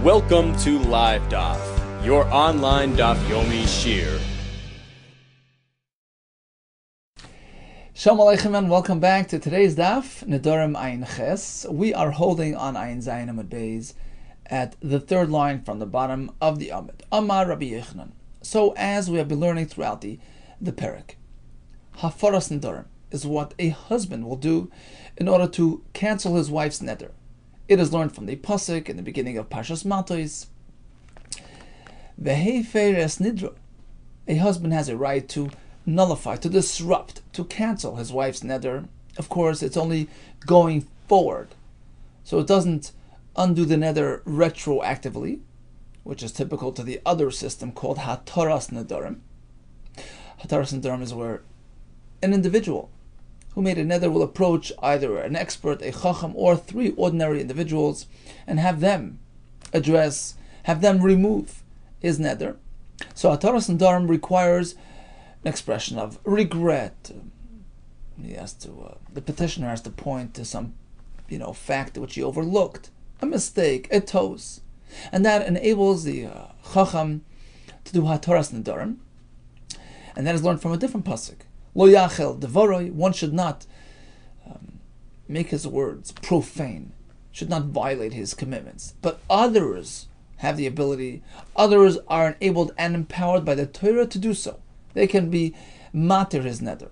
Welcome to Live Daf, your online Daf Yomi Shir. Shalom Aleichem and welcome back to today's Daf, Nedarim Ayin Ches. We are holding on Ayin Zayin Amud Beis at the third line from the bottom of the Amud. Amar Rabbi Yehuda. So as we have been learning throughout the Perek, Hafaras Nedarim is what a husband will do in order to cancel his wife's neder. It is learned from the pasuk in the beginning of Parshas Matos. Veheifer es nidra. A husband has a right to nullify, to disrupt, to cancel his wife's neder. Of course, it's only going forward, so it doesn't undo the neder retroactively, which is typical to the other system called Hataras Nedarim. Hataras Nedarim is where an individual who made a neder will approach either an expert, a chacham, or three ordinary individuals and have them remove his neder. So Hataras Nedarim requires an expression of regret. The petitioner has to point to some, fact which he overlooked, a mistake, a tos, and that enables the chacham to do Hataras Nedarim, and that is learned from a different pasuk. Lo yachel devoroi, one should not make his words profane, should not violate his commitments. But others have the ability, others are enabled and empowered by the Torah to do so. They can be matir his neder.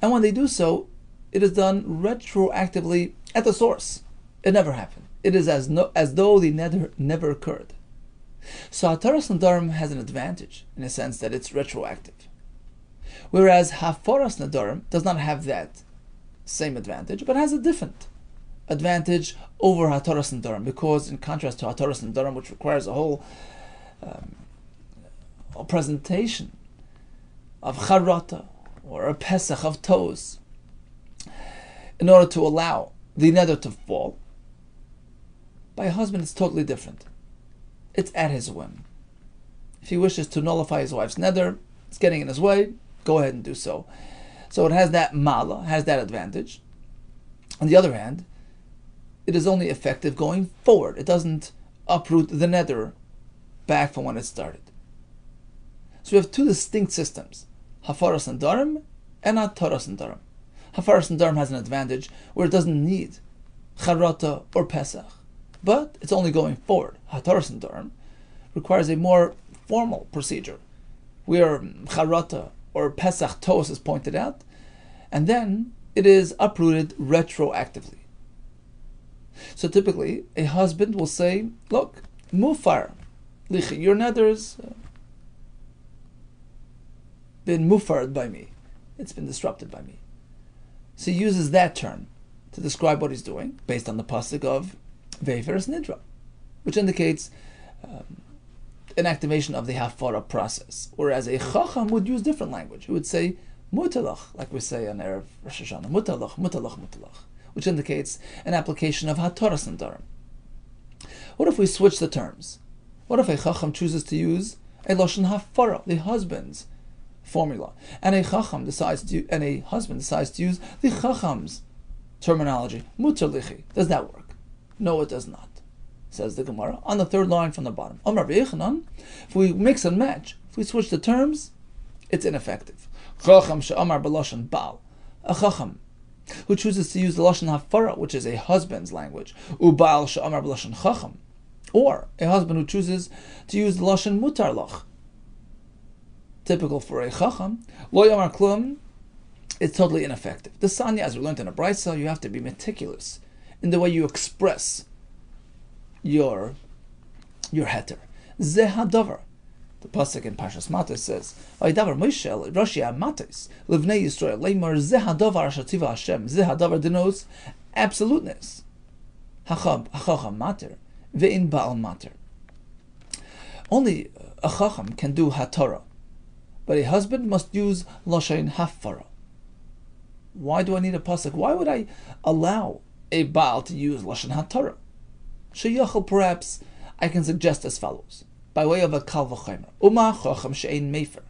And when they do so, it is done retroactively at the source. It never happened. It is as though the neder never occurred. So Hataras Nedarim has an advantage in a sense that it's retroactive. Whereas Hafaras Nedarim does not have that same advantage, but has a different advantage over Hataras Nedarim, because in contrast to Hataras Nedarim, which requires a whole presentation of charata or a pesach of toes in order to allow the neder to fall, by a husband it's totally different. It's at his whim. If he wishes to nullify his wife's neder, it's getting in his way, go ahead and do so. So it has that mala, has that advantage. On the other hand, it is only effective going forward. It doesn't uproot the neder back from when it started. So we have two distinct systems, Hafaras Nedarim and Hataras Nedarim. Hafaras Nedarim has an advantage where it doesn't need charata or pesach, but it's only going forward. Hataras Nedarim requires a more formal procedure, where charata or pesach tos is pointed out, and then it is uprooted retroactively. So typically, a husband will say, look, mufar, your neder's been mufared by me. It's been disrupted by me. So he uses that term to describe what he's doing, based on the pasuk of Veiferes Nidra, which indicates an activation of the hafara process. Whereas a chacham would use different language. He would say mutalach, like we say on Erev Rosh Hashanah, mutalach, which indicates an application of Hataras Nedarim. What if we switch the terms? What if a chacham chooses to use a lashon hafara, the husband's formula, and a husband decides to use the chacham's terminology, mutar? Does that work? No, it does not, says the Gemara on the third line from the bottom. Amar Rabbi Yehuda, if we mix and match, if we switch the terms, it's ineffective. Chacham she'amar b'lashon baal, a chacham who chooses to use the lashon hafara, which is a husband's language, u'baal she'amar b'lashon chacham, or a husband who chooses to use the lashon mutar lach, typical for a chacham, lo yamar klum, it's totally ineffective. The sanya, as we learned in a brayso, you have to be meticulous in the way you express your heter. Zeh hadavar. The pasuk in Parshas Matos says, "Vaydavar Moshe el Roshi Matos livnei Yisrael leimar zeh hadavar ashativa Hashem." Zeh hadavar denotes absoluteness. Hachacham mater ve'in baal mater. Only a chacham can do hatara, but a husband must use lashon hafara. Why do I need a pasuk? Why would I allow a baal to use lashon hatara? Sheyachal, perhaps I can suggest as follows, by way of a kal v'chomer. Uma chacham she'ein mefer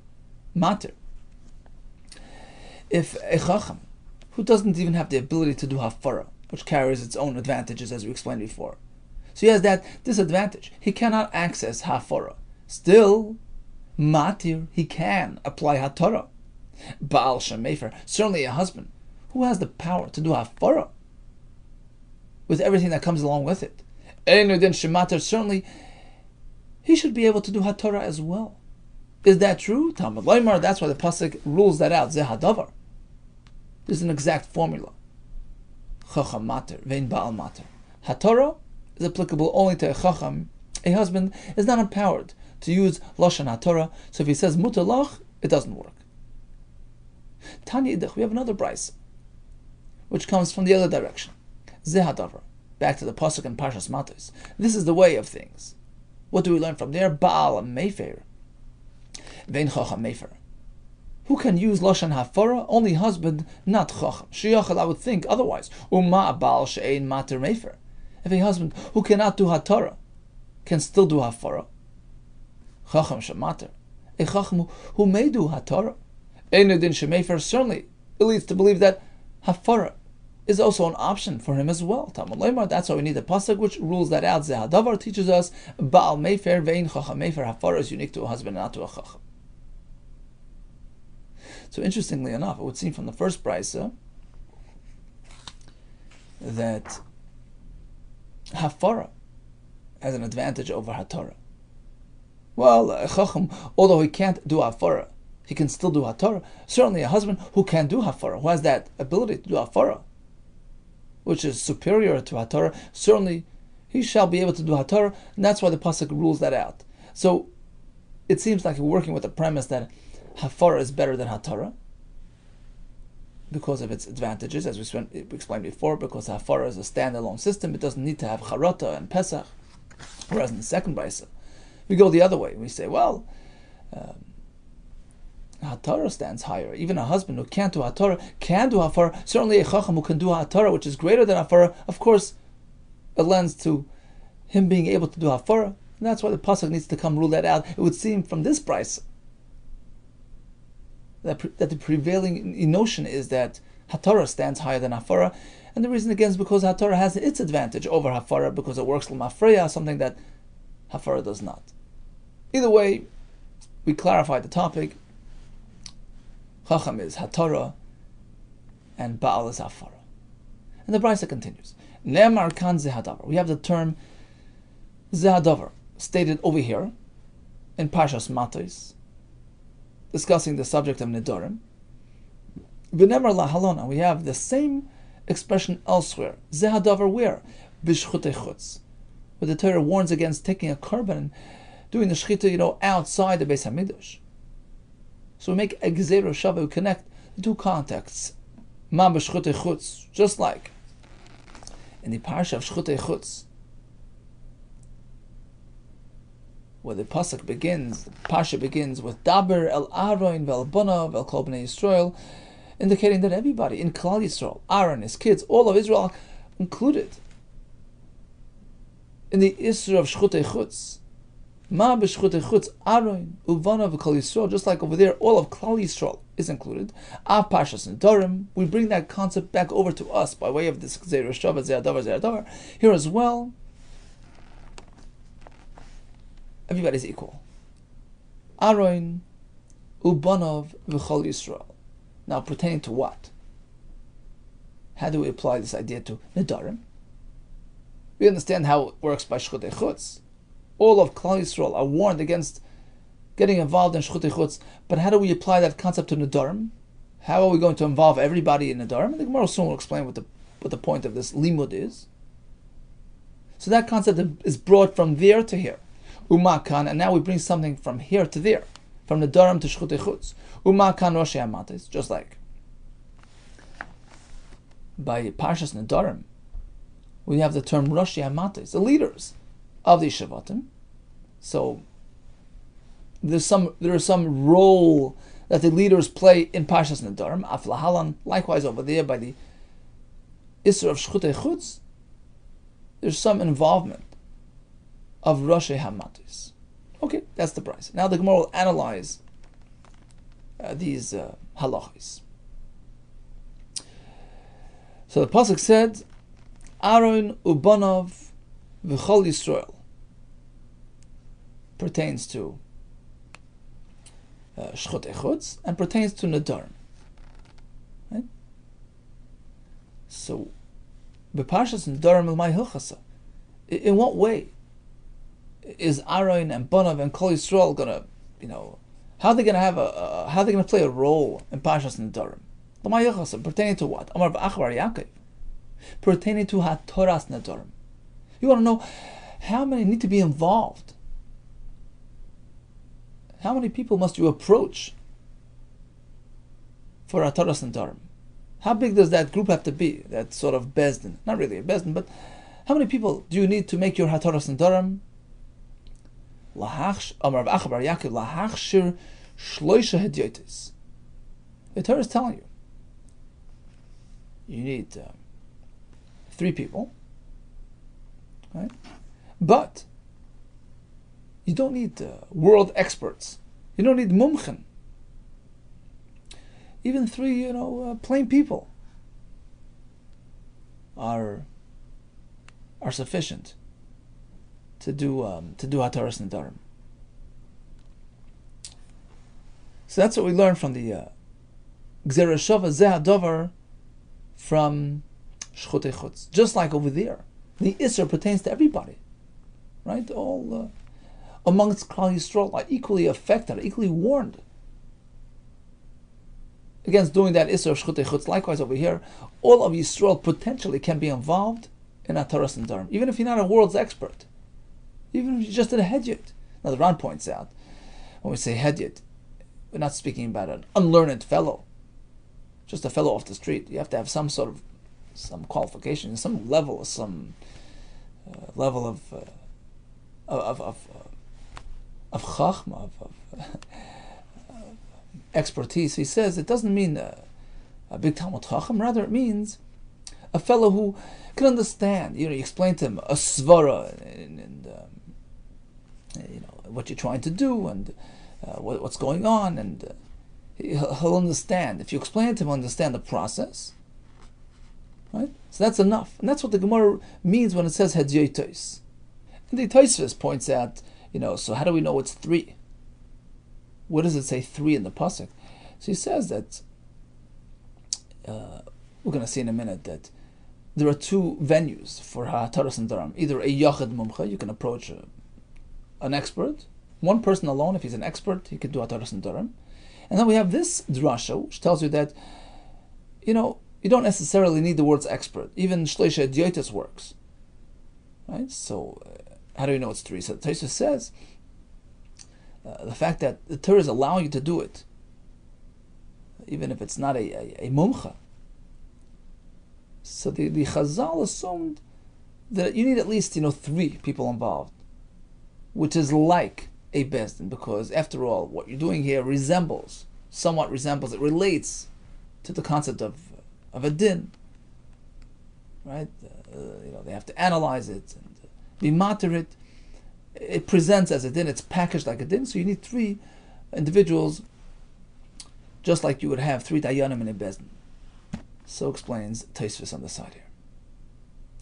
mater. If a chacham who doesn't even have the ability to do hafara, which carries its own advantages as we explained before, So he has that disadvantage. He cannot access hafara. Still, matir, he can apply haTorah. Baal shemefer, certainly a husband who has the power to do hafara with everything that comes along with it. Einudin shematir, certainly he should be able to do haTorah as well. Is that true? Talmud Loimar, that's why the pasuk rules that out. Zeh hadavar. There's an exact formula. Chacham matir, vein baal matir. HaTorah is applicable only to a chacham. A husband is not empowered to use lashon HaTorah, so if he says mutar lach, it doesn't work. Tanya Idach, we have another brayso, which comes from the other direction. Zeh hadavar, back to the pasuk in Parshas Matos. This is the way of things. What do we learn from there? Baal mefer, vein chacham mefer. Who can use lashon hafara? Only husband, not chacham. Sheyachal, I would think otherwise. Uma baal she'ein mater mefer. If a husband who cannot do haTorah can still do hafara, chacham shemater. A chacham who may do haTorah, einudin shemefer. Certainly, it leads to believe that hafara is also an option for him as well. Talmud Loimar, that's why we need a pasuk which rules that out. Zeh hadavar teaches us baal mefer vein chacham mefer. Hafara is unique to a husband and not to a chacham. So interestingly enough, it would seem from the first brayso that hafara has an advantage over haTorah. Well, a chacham, although he can't do hafara, he can still do haTorah. Certainly a husband who can do hafara, who has that ability to do hafara, which is superior to haTorah, certainly he shall be able to do haTorah, and that's why the pasuk rules that out. So it seems like we're working with the premise that hafara is better than haTorah because of its advantages, as we explained before, because hafara is a standalone system. It doesn't need to have charata and pesach. Whereas in the second brayso, we go the other way. We say, well, haTorah stands higher. Even a husband who can't do haTorah can do hafara. Certainly a chacham who can do haTorah, which is greater than hafara, of course, it lends to him being able to do hafara. And that's why the pasuk needs to come rule that out. It would seem from this brayso that the prevailing notion is that haTorah stands higher than hafara, and the reason again is because haTorah has its advantage over hafara because it works l'mafreya, something that hafara does not. Either way, we clarified the topic. Chacham is haTorah, and Baal is hafara. And the brayso continues. Ne'emar kan zeh hadavar. We have the term zeh hadavar stated over here in Parshas Matos, discussing the subject of Nedarim. V'nemar lahalona, we have the same expression elsewhere. Zeh hadavar where? B'shchutei chutz, where the Torah warns against taking a korban and doing the shchita, outside the Beis Hamikdash. So we make a gezerah shava, we connect the two contexts. Ma b'shchutei chutz, just like in the parsha of shchutei chutz, where the pasuk begins, the parsha begins with Daber el Aaron vel Bonav el Kol Bnei Yisrael, indicating that everybody in Klal Yisrael, Aaron, his kids, all of Israel included in the Isra of Shchutei Chutz. Ma b'shchutei chutz Aaron u'vanav v'Kol Yisrael, just like over there, all of Klal Yisrael is included. Av Parshas Nedarim, we bring that concept back over to us by way of this Zeh Rishava, Zeh Hadavar. Here as well, everybody's equal. Aaron u'banav v'Kol Yisrael. Now, pertaining to what? How do we apply this idea to Nedarim? We understand how it works by Shchutei Chutz. All of Klal Yisrael are warned against getting involved in Shchutei Chutz, but how do we apply that concept to Nedarim? How are we going to involve everybody in Nedarim? And the Gemara soon will explain what the point of this limud is. So that concept is brought from there to here. Umakan, and now we bring something from here to there, from Nedarim to Shchutei Chutz. Umakan Roshei Hamatis, just like by Parshas Nedarim, we have the term Roshei Hamatis, the leaders of the Shavatim. So there is some role that the leaders play in Parshas Nedarim. Aflahalan, likewise over there by the Isra of Shchutei Chutz, there's some involvement of Roshei Hamatis. Okay, that's the price. Now the Gemara will analyze these halachis. So the pasuk said, Aaron ubanov V'chol Yisrael pertains to Shchutei Chutz and pertains to Nedarim. Right? So, B'Parshas Nedarim L'may Hilchasa. In what way is Aaron and Banav and Kol Yisrael gonna, how are they gonna how are they gonna play a role in Parshas Nedarim? L'may Hilchasa, pertaining to what? Amar V'achvar Yaakov, pertaining to HaToras Nedarim. You want to know how many need to be involved? How many people must you approach for HaToras Nedarim? How big does that group have to be? That sort of bezdin, not really a bezdin, but how many people do you need to make your HaToras Nedarim? Amar V'achvar Yaakov lahachshir shloisha hedyotis. The Torah is telling you, you need 3 people. Right? But you don't need world experts. You don't need mumchen. Even 3, plain people are sufficient to do HaToras Nedarim. So that's what we learn from the Gzera Shava Zeh HaDavar from Shchutei Chutz. Just like over there, the Isser pertains to everybody, right? All amongst Klal Yisrael are equally affected, are equally warned against doing that Isser of Shchutei Chutz. Likewise over here, all of Yisrael potentially can be involved in HaToras Nedarim, even if you're not a world's expert, even if you're just a Hedyot. Now the Ran points out, when we say Hedyot, we're not speaking about an unlearned fellow, just a fellow off the street. You have to have some qualification, some level, level of chachma, of expertise. He says it doesn't mean a big Talmud Chacham. Rather, it means a fellow who can understand. You explain to him a svara and what you're trying to do and what's going on, and he'll understand. If you explain to him, he'll understand the process. Right? So that's enough. And that's what the Gemara means when it says Hedyotos. And the Tosfos points out, so how do we know it's 3? What does it say 3 in the Pasuk? So he says that, we're going to see in a minute that there are 2 venues for HaToras Nedarim. Either a Yachid Mumcha, you can approach an expert. One person alone, if he's an expert, he can do HaToras Nedarim. And then we have this drasha, which tells you that, you don't necessarily need the words expert. Even Shleisha Hedyotis works. Right? So, how do you know it's 3? So the Tosfos says, the fact that the Torah is allowing you to do it, even if it's not a mumcha. So the Chazal assumed that you need at least 3 people involved, which is like a bezdin, because after all, what you're doing here somewhat resembles, it relates to the concept of a din, right? They have to analyze it and be matter it. It presents as a din, it's packaged like a din, so you need 3 individuals, just like you would have 3 dayanim in a bezdin. So explains Tosfos on the side here.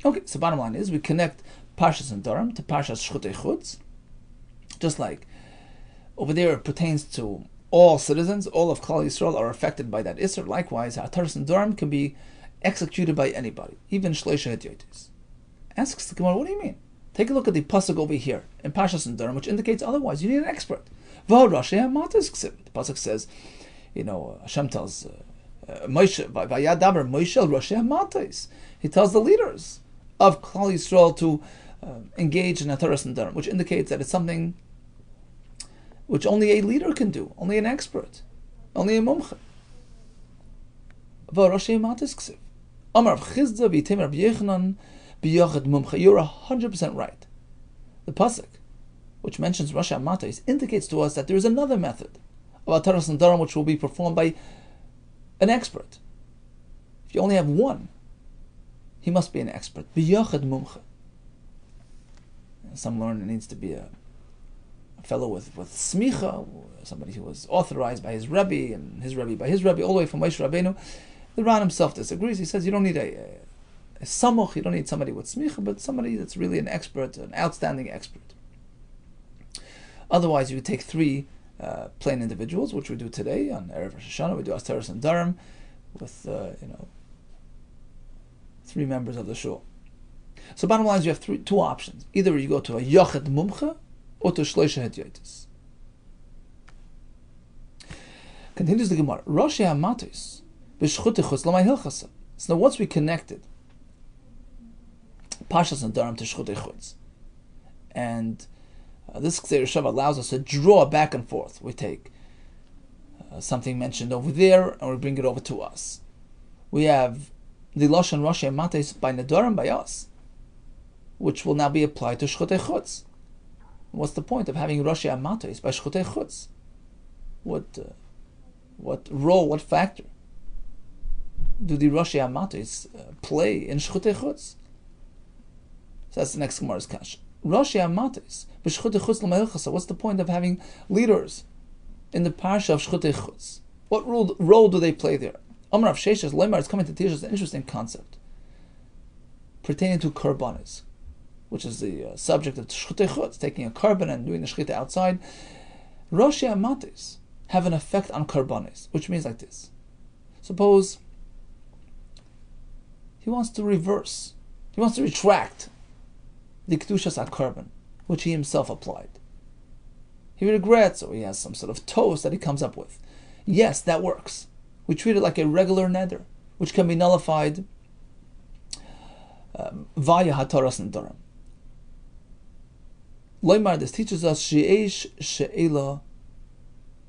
Okay, so bottom line is, we connect Parshas Nedarim to Parshas Shchutei Chutz, just like over there it pertains to all citizens, all of Klal Yisrael are affected by that Isser. Likewise, HaToras Nedarim can be executed by anybody, even Shleisha Hedyotis. Asks the Gemara, what do you mean? Take a look at the pasuk over here in Parshas Nedarim, which indicates otherwise. You need an expert. The pasuk says, Hashem tells Moshe, "Vayadaber Moshe el Roshei HaMatos." He tells the leaders of Klal Yisrael to engage in HaToras Nedarim, which indicates that it's something which only a leader can do, only an expert, only a mumcha. V'Roshei HaMatos Amar Chizda v'Yitem Rabbi Yechanan b'Yachid Mumcha. You're 100% right. The pasuk, which mentions Roshei HaMatos, indicates to us that there is another method of HaToras Nedarim which will be performed by an expert. If you only have one, he must be an expert. B'Yachid Mumcha. Some learn it needs to be a fellow with smicha, somebody who was authorized by his Rebbe, and his Rebbe by his Rebbe, all the way from Moshe Rabbeinu. The Ran himself disagrees. He says you don't need a samoch. You don't need somebody with smicha, but somebody that's really an expert, an outstanding expert. Otherwise, you would take 3 plain individuals, which we do today on Erev Rosh Hashanah. We do Asteres and Nedarim with 3 members of the shul. So bottom line is you have 2 options. Either you go to a Yochet Mumcha or to Shloisha Hedyotis. Continues the Gemara. Rosh HaMatos b'Shchutei L'may Hilchasa. So now once we connected Pashas and Nedarim to Shchutei Chutz, and this Gzeir Shava allows us to draw back and forth. We take something mentioned over there and we bring it over to us. We have the Lashon Rosh HaMatos by Nedarim by us, which will now be applied to Shchutei Chutz. What's the point of having Rosh HaMatos by Shchutei Chutz? What role, what factor do the Rosh HaMatos play in Shchutei Chutz? So that's the next Gemara's kasha. Rosh HaMatos b'Shchutei Chutz L'may Hilchasa. What's the point of having leaders in the parsha of Shchutei Chutz? What role do they play there? Amar Rav Sheshes Leimar is coming to teach us an interesting concept pertaining to korbanos, which is the subject of Shchutei Chutz, taking a korban and doing the shchita outside. Rosh HaMatos have an effect on korbanos, which means like this. Suppose he wants to retract the Kedushas HaKorban, which he himself applied. He regrets, or he has some sort of toast that he comes up with. Yes, that works. We treat it like a regular neder, which can be nullified via Hataras Nedarim. Loimar, this teaches us she'esh she'ela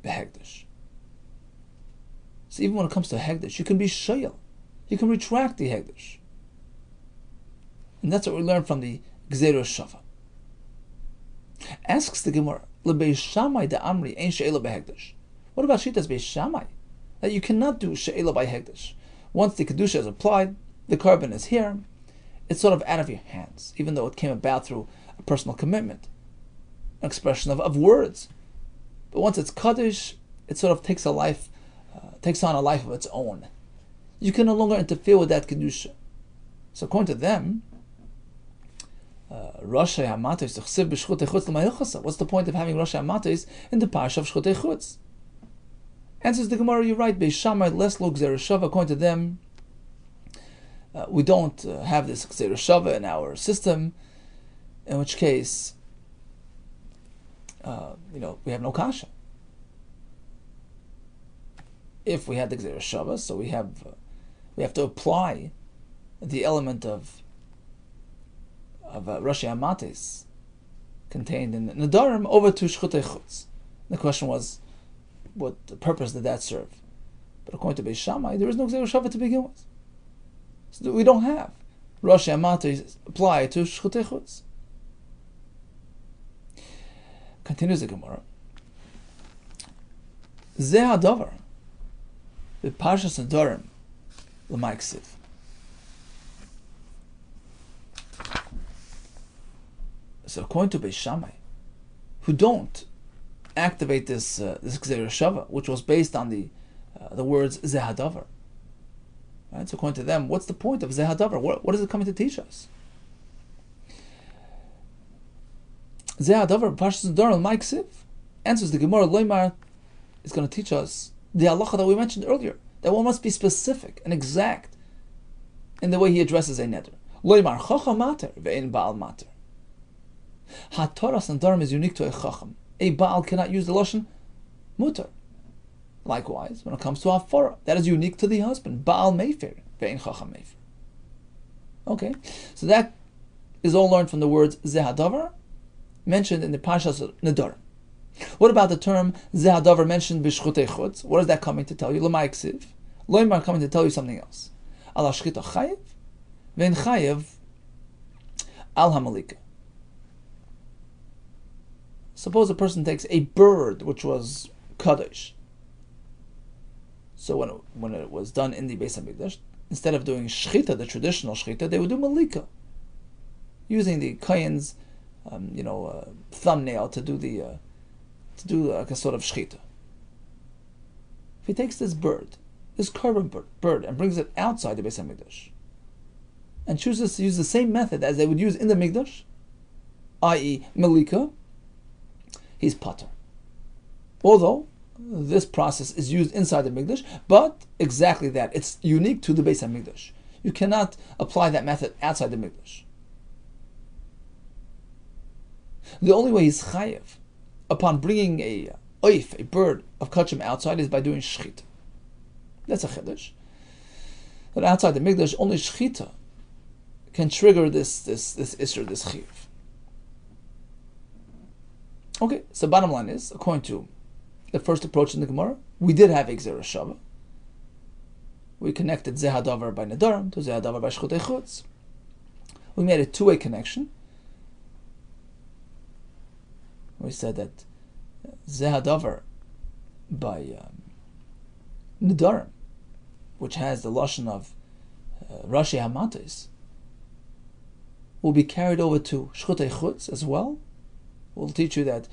behegdish. So even when it comes to hegdish, you can be she'el. You can retract the hegdish. And that's what we learn from the Gzeir Shava. Asks the Gemara, L'beis Shammai da Amri ein she'ela behegdish. What about Shitas Beis Shammai? That you cannot do she'ela by hegdish. Once the kedusha is applied, the korban is here, it's sort of out of your hands, even though it came about through a personal commitment, an expression of words. But once it's kaddish, it sort of takes on a life of its own. You can no longer interfere with that kedusha. So according to them, Rosh HaMatos t'chsiv b'Shchutei Chutz L'may Hilchasa. What's the point of having Rosh HaMatos in the parsha of Shchutei Chutz? Answers the Gemara, you're right. Beis Shammai less lo Gzeir Shava. According to them, we don't have this Gzeir Shava in our system. In which case, we have no kasha. If we had the Gzeir Shava, so we have to apply the element of Rosh HaMatos contained in Nedarim over to Shchutei Chutz. The question was, what purpose did that serve? But according to Beis Shammai, there is no Gzeir Shava to begin with. So we don't have Rosh HaMatos applied to Shchutei Chutz. Continues the Gemara. Zeh hadavar b'Parshas Nedarim l'may ksiv. So according to Beis Shammai, who don't activate this Gzeir Shava, which was based on the words Zeh hadavar. Right? So according to them, what's the point of Zeh hadavar? What is it coming to teach us? Zeh hadavar b'Parshas Nedarim l'may ksiv. Answers the Gemara, Loimar is going to teach us the halacha that we mentioned earlier, that one must be specific and exact in the way he addresses a neder. Loimar chacham mater ve'ein ba'al mater. Hataras Nedarim is unique to a chacham. A baal cannot use the lashon mutar. Likewise, when it comes to hafara, that is unique to the husband. Baal mefer ve'ein chacham mefer. Okay, so that is all learned from the words Zeh hadavar mentioned in the Parshas Nedarim. What about the term Zeh hadavar mentioned b'Shchutei Chutz? What is that coming to tell you? L'may ksiv. Loimar coming to tell you something else. Al hashchita chayev ve'en chayev al hamalika. Suppose a person takes a bird which was kaddish. So when it was done in the Beis Hamikdash, instead of doing shchita, the traditional shchita, they would do malika, using the kohen's thumbnail to do like a sort of shchita. If he takes this bird, this korban bird, and brings it outside the Beis Hamikdash, and chooses to use the same method as they would use in the Mikdash, i.e. Melika, he's Pater. Although this process is used inside the Mikdash, but exactly that. It's unique to the Beis HaMikdash. You cannot apply that method outside the Mikdash. The only way he's chayev upon bringing a bird of kachim outside is by doing shchita. That's a chiddush. But outside the Mikdash, only shchita can trigger this isser, this chiyuv. Okay, so bottom line is, according to the first approach in the Gemara, we did have Gzera Shava. We connected Zeh HaDavar by Nedarim to Zeh HaDavar by Shchutei Chutz. We made a two-way connection. We said that Zeh HaDavar by Nedarim, which has the lashon of Rashi Hamates, will be carried over to Shchutei Chutz as well. We'll teach you that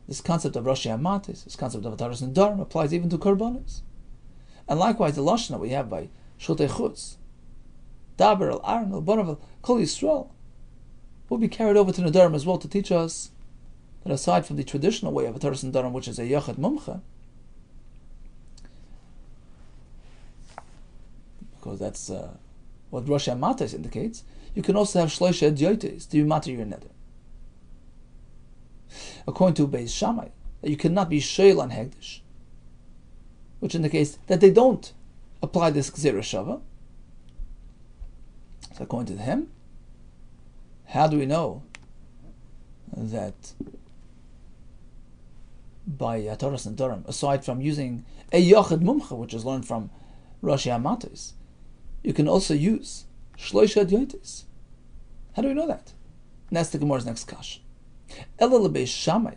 this concept of Rashi Hamates, this concept of Ataras Nedarim applies even to Korbanos. And likewise, the lashon that we have by Shchutei Chutz, Daber el Aaron el Bonav el Kol Yisrael, will be carried over to Nedarim as well to teach us that aside from the traditional way of Ataras Nedarim, which is a Yachad Mumcha, because that's what Rashi Hamates indicates, you can also have Shloisha Edyotes to be matter your neder. According to Beis Shammai, that you cannot be sheil on Hegdish, which indicates that they don't apply this Gzera Shava. So according to him, how do we know that by Ataras Nedarim, aside from using a Yachid Mumcha, which is learned from Rashi Hamates, you can also use Shloisha Edyotes? How do we know that? And that's the Gemara's next kash. Ela lebeis Shammai,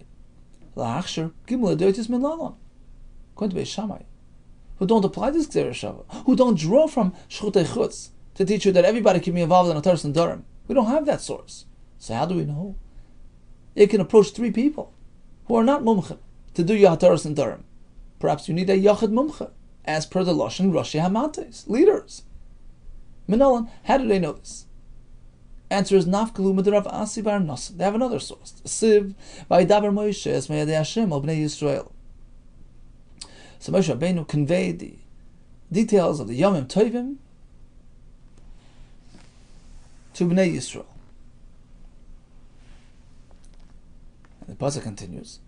lahachsher gimel edyotis min lalon. According to Beis Shammai, who don't apply this Gzera Shava, who don't draw from Shchutei Chutz to teach you that everybody can be involved in Ataras Nedarim. We don't have that source. So how do we know? You can approach three people who are not mumcha to do your Ataras Nedarim. Perhaps you need a Yachid Mumcha, as per the lashon Rashi Hamates, leaders. Minalan, how do they know this? Answer is Nafkalu Midarav Asi Bar Nas. They have another source. Siv Vaydaber Moshe Es Meyadei Hashem Al Bnei Yisrael. So Moshe Rabbeinu conveyed the details of the Yomim Tovim to Bnei Yisrael. And the pasuk continues.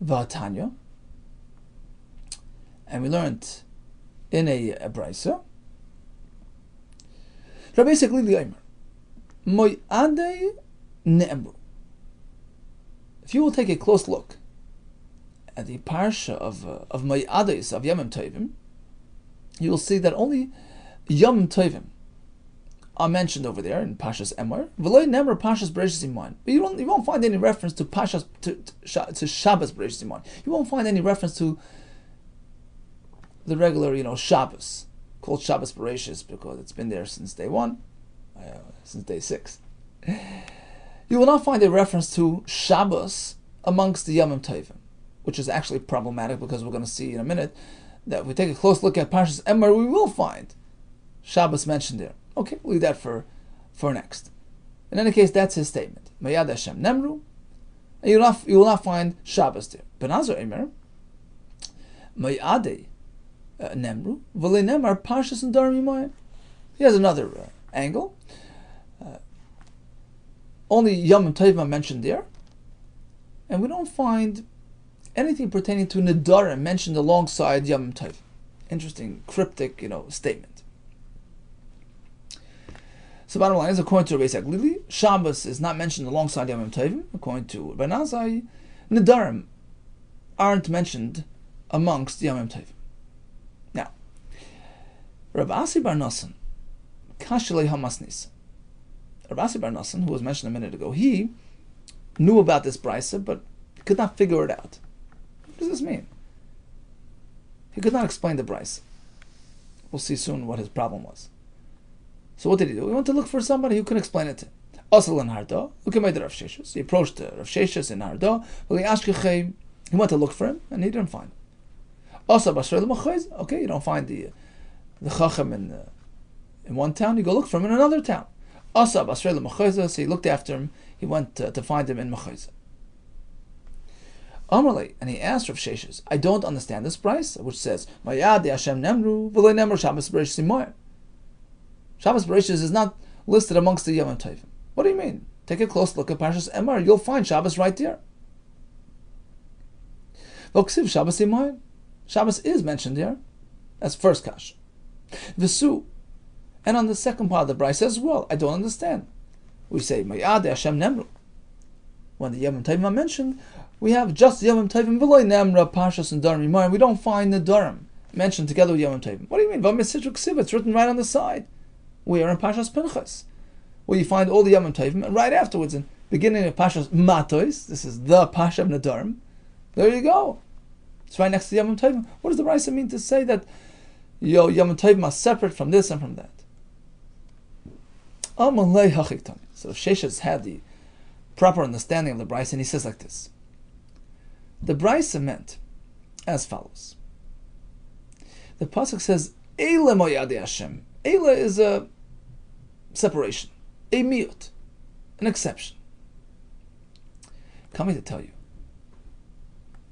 Va'atanya, and we learned in a brisa. Basically, the Omer, Mo'adei ne'emru. If you will take a close look at the parsha of Mo'adeis of Yomim Tovim, you will see that only Yom Tovim are mentioned over there in Pashas Emor. V'lo ne'emru Pashas Bereishis Iman. But you won't find any reference to Pashas to Shabbos Bereishis Iman. You won't find any reference to the regular, Shabbos, called Shabbos Bereishis because it's been there since day one, since day 6. You will not find a reference to Shabbos amongst the Yomim Tovim, which is actually problematic because we're going to see in a minute that if we take a close look at Parshas Emor, we will find Shabbos mentioned there. Okay, we'll leave that for next. In any case, that's his statement. Mayad Hashem Nemru, and you will not find Shabbos there. Benazar Emer, Mayadei Nemru, V'le Nemar Parshas Nedarim Yimoyim. He has another angle. Only Yom Tovim are mentioned there, and we don't find anything pertaining to Nedarim mentioned alongside Yom Tovim. Interesting, cryptic, statement. So bottom line is, according to Rabbi Yehuda, Shabbos is not mentioned alongside Yom Tovim. According to Rabbi Nazai, Nedarim aren't mentioned amongst Yom Tovim. Now, Rav Asi Bar Nosson, Kashlei Hamasnis. Rav Asi Bar Nosson, who was mentioned a minute ago, he knew about this brisa, but could not figure it out. What does this mean? He could not explain the brisa. We'll see soon what his problem was. So what did he do? He went to look for somebody who could explain it to him. Asal in Harda, look at Rav Sheshus. He approached Rav Sheshus in Harda. He went to look for him, and he didn't find him. Okay, you don't find the Chacham in one town, you go look for him in another town. Asa Basrei L'Machayza, so he looked after him, he went to find him in Machayza. Amarle, and he asked Rav Sheshes, I don't understand this price, which says, Mayad Hashem Nemru, V'lei Nemru Shabbos Bereishis Imoyer. Shabbos Bereishis is not listed amongst the Yom Tovim. What do you mean? Take a close look at Parshas Emor, you'll find Shabbos right there. V'ksiv Shabbos Imoyer. Shabbos is mentioned there. That's first kash. V'su. And on the second part of the price as well, I don't understand. We say, Mayad Hashem Nemru. When the Yom Tovim are mentioned, we have just Yom Tovim v'loy Nemra, Parshas and Nedarim Yimar. We don't find Nedarim mentioned together with Yom Tovim. What do you mean? V'misitru ksiv, it's written right on the side. We are in Parshas Pinchas, where you find all the Yom Tovim, and right afterwards, in beginning of Parshas Matos, this is the Parsha of Nedarim. There you go. It's right next to Yom Tovim. What does the Raisa mean to say that Yom Tovim are separate from this and from that? So Sheshes had the proper understanding of the Brisa, and he says like this. The Brisa meant as follows. The pasuk says, Eila moyade Hashem. Eila is a separation, a miut, an exception. Coming to tell you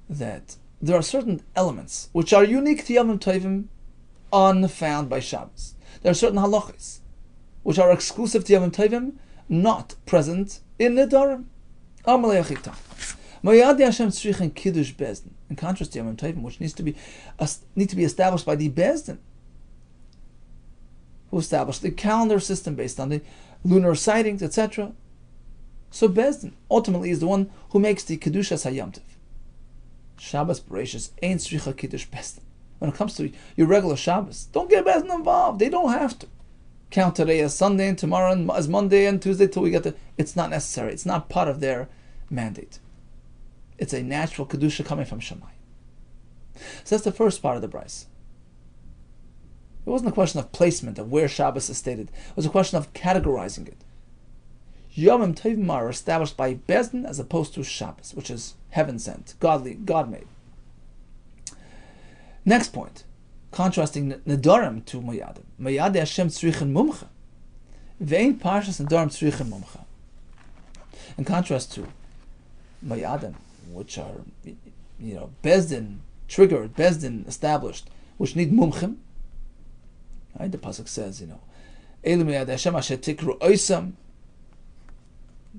that there are certain elements which are unique to Yom Tovim, unfound by Shabbos. There are certain halachas which are exclusive to Yom Tovim, not present in Nedarim. Amalei Achitam. Mayadi Hashem tzrichen kiddush bezdin. In contrast to Yom Tovim, which need to be established by the bezdin, who established the calendar system based on the lunar sightings, etc. So bezdin ultimately is the one who makes the kedushas hayom tov. Shabbos Bereishis ain't tzricha kiddush bezdin. When it comes to your regular Shabbos, don't get bezdin involved. They don't have to count today as Sunday and tomorrow as Monday and Tuesday till we get to. It's not necessary. It's not part of their mandate. It's a natural kedusha coming from Shammai. So that's the first part of the Bryce. It wasn't a question of placement of where Shabbos is stated. It was a question of categorizing it. Yom Tovim are established by Bezdin as opposed to Shabbos, which is heaven sent, godly, God made. Next point, contrasting Nedarim to Moyadim. Moyade Hashem tzrichen mumcha. Vein Parshas Nedarim tzrichen mumcha. In contrast to Moyadim, which are, Bezdin triggered, Bezdin established, which need mumchim. Right? The pasuk says, Elu Moyade Hashem asher tikru oisam.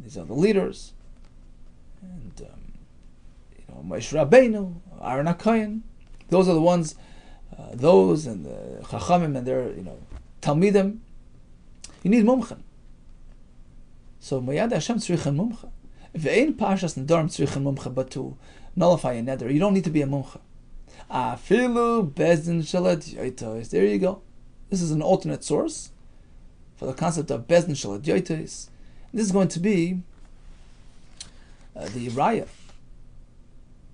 These are the leaders, and Moshe Rabbeinu, Aaron HaKohen. Those are the ones. Those and the Chachamim and their Talmidim. You need mumchim. So Moyad Hashem tzrichen mumcha. Ve'ein Parshas Nedarim tzrichen mumcha, but to nullify a neder, you don't need to be a mumcha. Afilu bezdin shalat yoitos. There you go. This is an alternate source for the concept of bezdin shalat yoitos. This is going to be the raya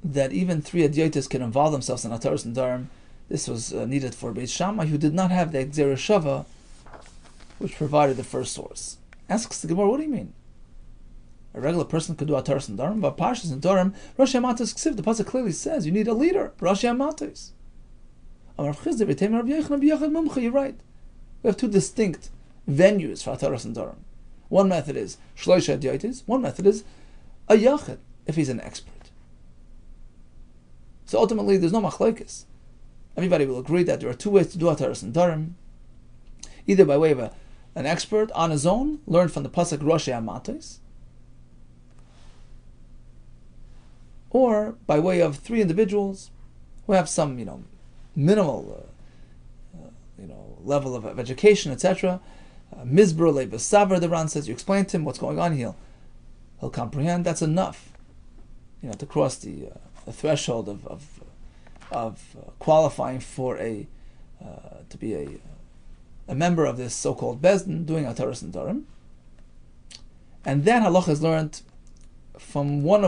that even three adyotis can involve themselves in Ataras Nedarim. This was needed for Beit Shammai, who did not have the Gzera Shava, which provided the first source. Asks the Gemara, what do you mean? A regular person could do Ataras Nedarim, but Parshas Nedarim, Rosh Hamatos Ksiv, the pasuk clearly says you need a leader, Rosh Hamatos. You're right. We have two distinct venues for Ataras Nedarim. One method is Shloisha Adyotis, one method is a Yachid, if he's an expert. So ultimately, there's no machlokes. Everybody will agree that there are two ways to do Ataras Nedarim. Either by way of an expert on his own, learned from the pasuk Rosh Hamatos, or by way of three individuals who have some, minimal, level of education, etc. Mizbur le'besaver, the Ran says, you explain to him what's going on, he'll comprehend. That's enough, to cross the threshold of qualifying for to be a member of this so-called Bezdin, doing Ataras Nedarim. And that halacha is learned from one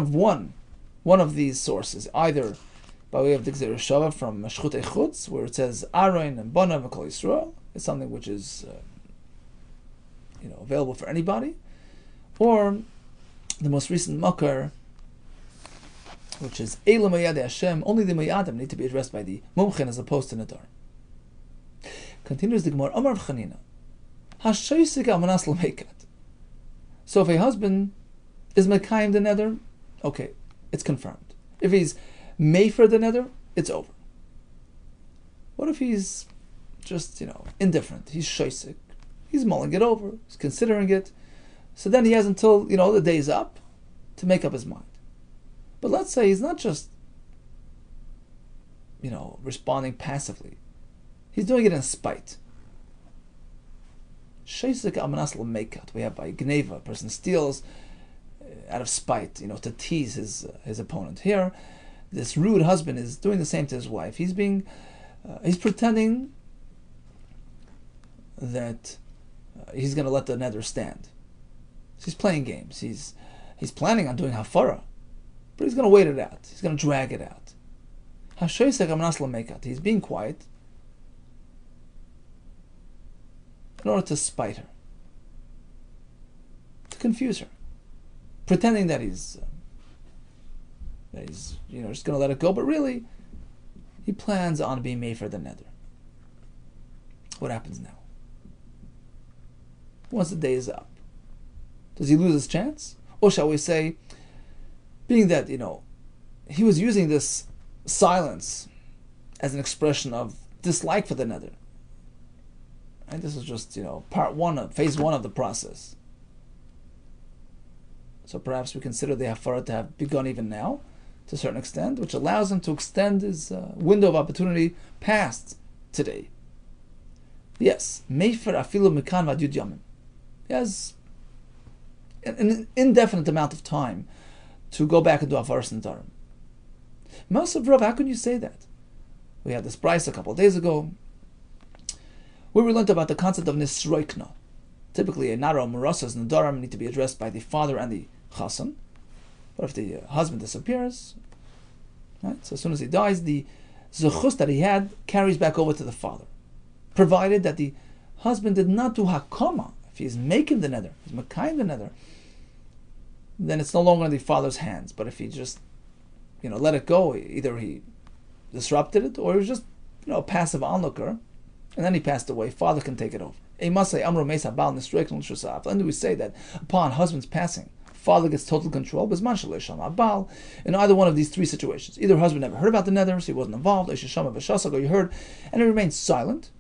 of these sources, either by way of the Gzera Shava from Shchutei Chutz, where it says Aaron and Bonav and Kol Yisrael. It's something which is available for anybody, or the most recent makar, which is Eila Moyade Hashem. Only the Moyadim need to be addressed by the Mumchen as opposed to Nedarim. Continues the Gemara, Amar Chanina. Hashoisik amanas l'meikat. So if a husband is mekayim the neder, okay, it's confirmed. If he's mefer the neder, it's over. What if he's just, indifferent? He's shoisik. He's mulling it over. He's considering it. So then he has until, the day's up to make up his mind. But let's say he's not just, responding passively. He's doing it in spite. Shoisik amanas l'meikat. We have by gneva, a person steals out of spite, to tease his opponent. Here, this rude husband is doing the same to his wife. He's pretending that he's going to let the neder stand. So he's playing games. He's planning on doing hafara, but he's going to wait it out. He's going to drag it out. He's being quiet in order to spite her, to confuse her, pretending that he's just going to let it go, but really he plans on being made for the neder. What happens now? Once the day is up, does he lose his chance? Or shall we say, being that, he was using this silence as an expression of dislike for the neder. And this is just, phase one of the process. So perhaps we consider the hafara to have begun even now, to a certain extent, which allows him to extend his window of opportunity past today. Yes, mefer afilu mekan v'ad yud yamim. He has an indefinite amount of time to go back and do hafara and Nedarim. Most of Rav, how can you say that? We had this price a couple of days ago, where we learned about the concept of nisroikna. Typically, a nara or murasas Nedarim need to be addressed by the father and the chassan. But if the husband disappears, right, so as soon as he dies, the zechus that he had carries back over to the father, provided that the husband did not do hakama. If he's making the neder, he's mekayim the neder, then it's no longer in the father's hands. But if he just, let it go, either he disrupted it or he was just, a passive onlooker, and then he passed away, father can take it over. And we say that upon husband's passing, father gets total control. In either one of these three situations, either husband never heard about the neder, so he wasn't involved, or you heard, and he remained silent,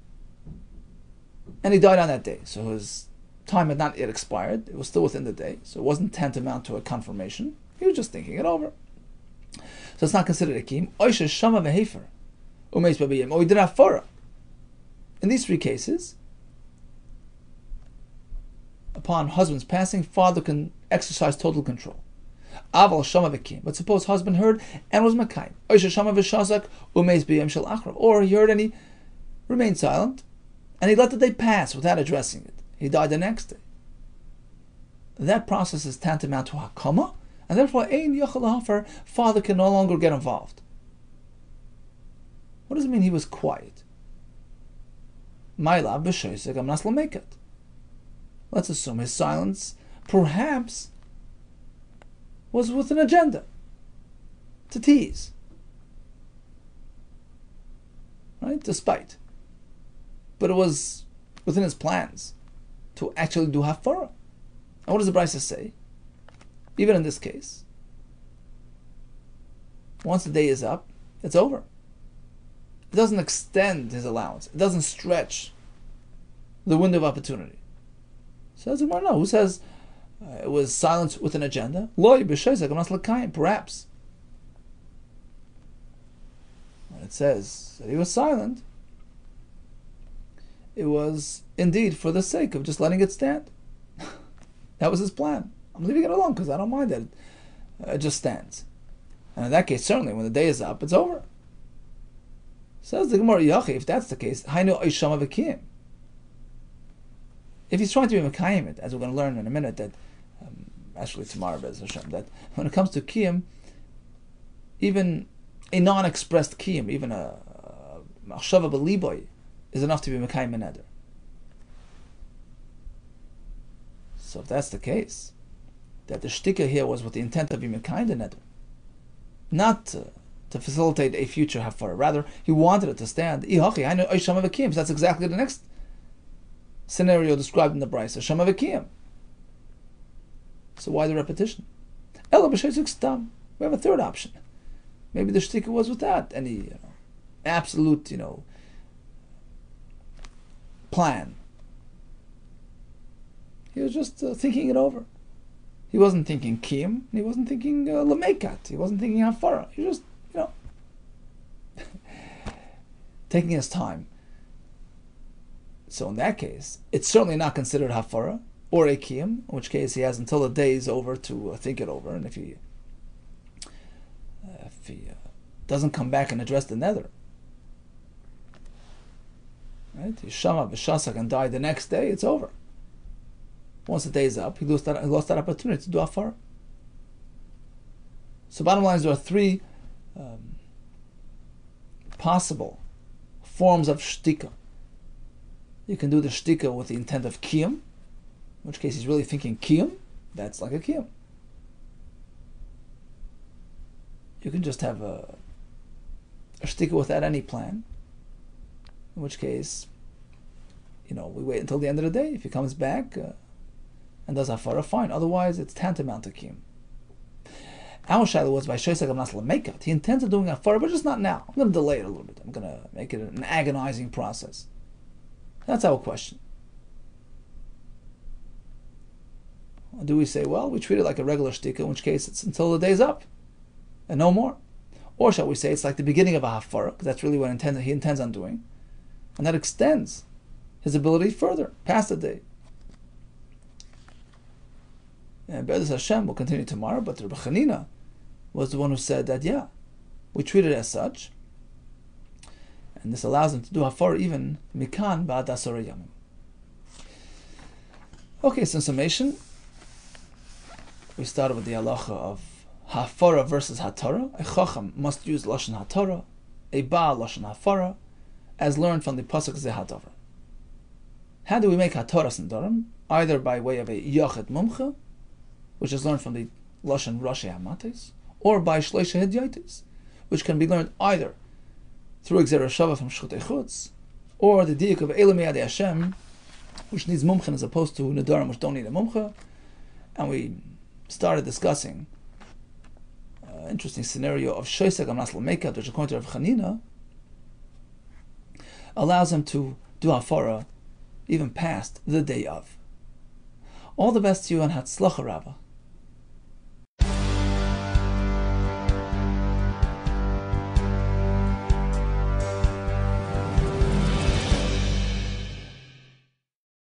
and he died on that day. So his time had not yet expired; it was still within the day, so it wasn't tantamount to a confirmation. He was just thinking it over. So it's not considered a kiyum. Or he did hafara. In these three cases, upon husband's passing, father can exercise total control. Aval shama v'kim. But suppose husband heard and was makayim. Oisha shama v'shazak umeis b'yem shel achrav. Or he heard and he remained silent, and he let the day pass without addressing it. He died the next day. That process is tantamount to hakama, and therefore ein yachal hafer. Father can no longer get involved. What does it mean he was quiet? Ma'ila b'shoisek amnas l'meikat. Let's assume his silence perhaps was with an agenda to tease, right? To spite. But it was within his plans to actually do hafara. And what does the Brisa say? Even in this case, once the day is up, it's over. It doesn't extend his allowance. It doesn't stretch the window of opportunity. Says the Gemara, no. Who says it was silence with an agenda? Perhaps. When it says that he was silent, it was indeed for the sake of just letting it stand. That was his plan. I'm leaving it alone because I don't mind that it just stands. And in that case, certainly, when the day is up, it's over. Says the Gemara, if that's the case, Hainu Oishama V'Kiyim. If he's trying to be Mekayim it, as we're going to learn in a minute, that actually tomorrow, Bez Hashem, that when it comes to Kiyim, even a non-expressed Kiyim, even a Machshava B'Liboy, is enough to be Mekayim and Neder. So if that's the case, that the shtika here was with the intent of being Mekayim and Neder, not to facilitate a future hafara. Rather, he wanted it to stand. So that's exactly the next scenario described in the Brisa, Shama V'Kiyam. So why the repetition? Ela b'sheisuk stam. We have a third option. Maybe the shtika was without any absolute, plan. He was just thinking it over. He wasn't thinking kiyam. He wasn't thinking lamekat. He wasn't thinking hafara. He was just, taking his time. So in that case, it's certainly not considered hafara or a kiyam, in which case he has until the day is over to think it over. And if he doesn't come back and address the nether, right? Yishama v'shasak and died the next day, it's over. Once the day is up, he lost that opportunity to do hafara. So bottom line is there are three possible forms of shtika. You can do the shtika with the intent of kiyam, in which case he's really thinking kiyam. That's like a kiyam. You can just have a shtika without any plan, in which case, we wait until the end of the day. If he comes back and does hafara, fine. Otherwise, it's tantamount to kiyam. Our shaila was by Shoisag of Nasla Mekat. He intends on doing hafara, but just not now. I'm going to delay it a little bit. I'm going to make it an agonizing process. That's our question. Or do we say, well, we treat it like a regular shtika, in which case it's until the day's up and no more? Or shall we say it's like the beginning of a hafara, because that's really what he intends on doing, and that extends his ability further, past the day. And Be'ezus Hashem will continue tomorrow, but Rabbi Chanina was the one who said that, we treat it as such, and this allows him to do hafara even mikan ba'ad asara yamim. Okay, so in summation, we started with the halacha of hafara versus hatara. A chacham must use lashon hatara, a baal lashon hafara, as learned from the pasuk zehadavar. How do we make hataras nedarim? Either by way of a yachid mumcha, which is learned from the lashon rashi hamates, or by shleisha hedyatis, which can be learned either through Gzera Shava from Shchutei Chutz, or the diuk of Elam Yadei Hashem, which needs mumcha as opposed to Nedarim, which don't need a mumcha. And we started discussing an interesting scenario of Shoisag Am Nasla Mekat, which according to Rav Chanina allows him to do hafara even past the day of. All the best to you and Hatzlacha Rabbah.